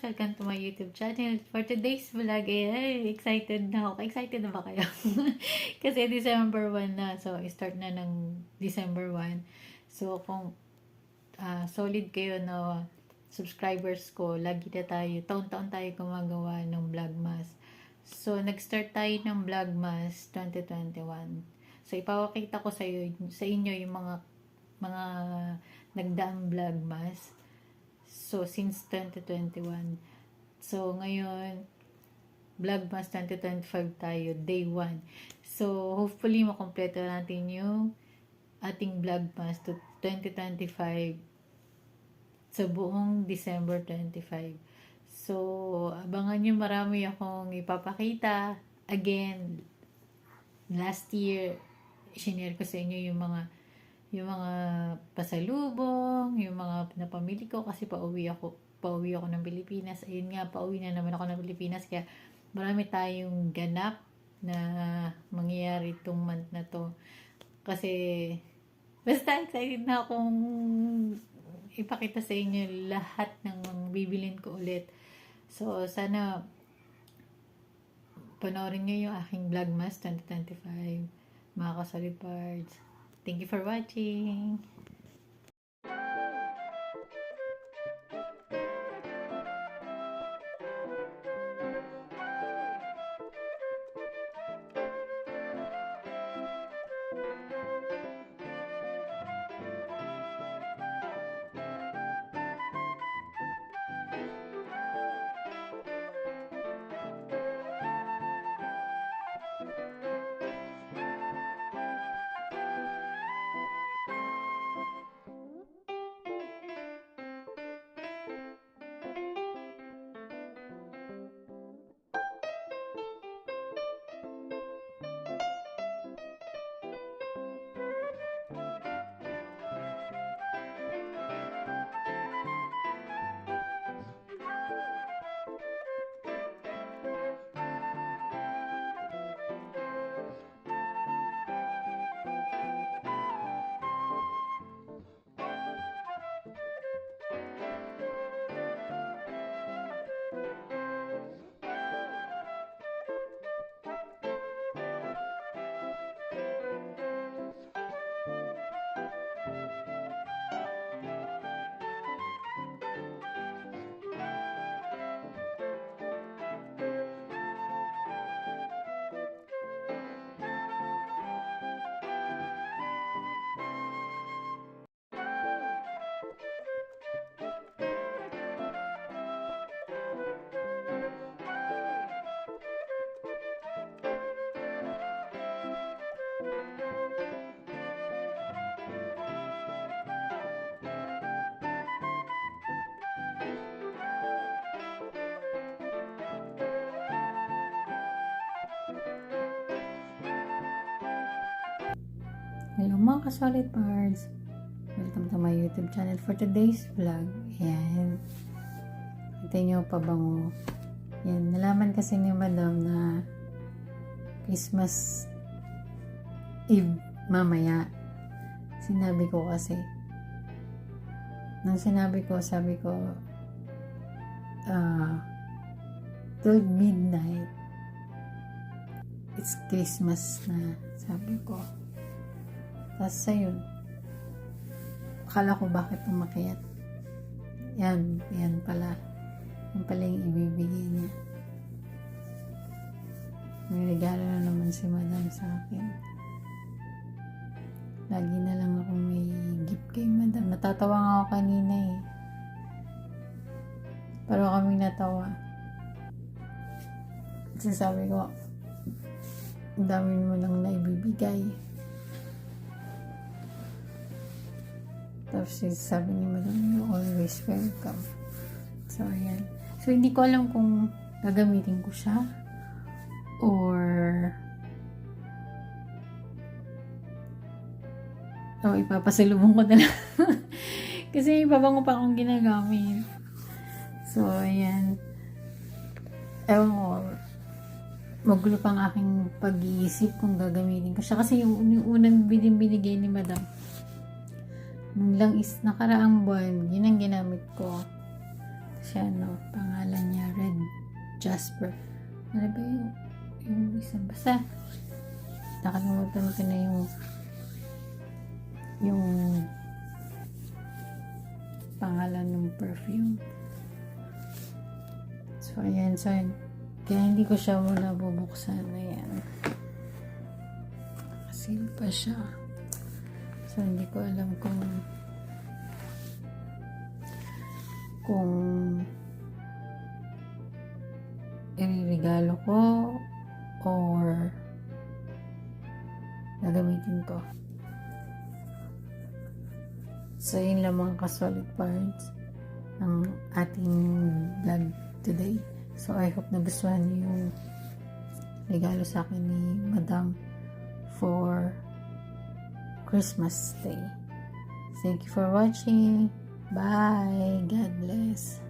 Welcome to my YouTube channel. For today's vlog, excited na ako. Excited na ba kayo? Kasi December 1 na. So, start na ng December 1. So, kung solid kayo na subscribers ko, lagi na tayo, taon-taon tayo gumagawa ng Vlogmas. So, nag-start tayo ng Vlogmas 2021. So, ipapakita ko sa inyo yung mga nagdaang Vlogmas. So, since 2021. So, ngayon, Vlogmas 2025 tayo, day 1. So, hopefully, makompleto natin yung ating Vlogmas to 2025 sa buong December 25. So, abangan nyo, marami akong ipapakita. Again, last year, sinare ko sa inyo yung mga pasalubong, yung mga napamili ko kasi pauwi ako ng Pilipinas. Ayun nga, pauwi na naman ako ng Pilipinas, kaya marami tayong ganap na mangyayari itong month na to. Kasi basta excited na akong ipakita sa inyo lahat ng mga bibilin ko ulit. So, sana panoorin nyo yung aking Vlogmas 2025, mga ka-solid parts. Thank you for watching. Hello mga ka-solid parts. Welcome to my YouTube channel for today's vlog. Ayan. Ito nyo pabango. Yan. Nalaman kasi ni Madam na Christmas Eve mamaya. Sinabi ko kasi. Nang sinabi ko, sabi ko 12 midnight it's Christmas na. Sabi ko. Tapos ayun, akala ko bakit umakyat. Yan pala. Yan pala yung ibibigay niya. May regalo na naman si Madam sa akin. Lagi na lang ako may gift kay Madam. Natatawa nga ako kanina eh. Pero kaming natawa. Kasi sabi ko, ang dami mo lang na ibibigay. Tapos sabi ni Madam, you always welcome. So, ayan. So, hindi ko alam kung gagamitin ko siya or ipapasalubong ko na lang. Kasi ipabango pa akong ginagamit. So, ayan. Ewan ko, magulo pang aking pag-iisip kung gagamitin ko siya. Kasi yung unang binigay ni Madam, nung lang nakaraang buwan, yun ang ginamit ko. siya, no? Pangalan niya, Red Jasper. Ano ba yung isa? Basta, nakalimutan ko na yung pangalan ng perfume. So, ayan. So, kaya hindi ko siya muna bubuksan. Ayan. Seal pa siya. So, hindi ko alam kung iririgalo ko or gagamitin ko. So, yun lang mga ka-solid parts ng ating vlog today. So, I hope nagustuhan niyo yung regalo sa akin ni Madam for Christmas Day. Thank you for watching. Bye. God bless.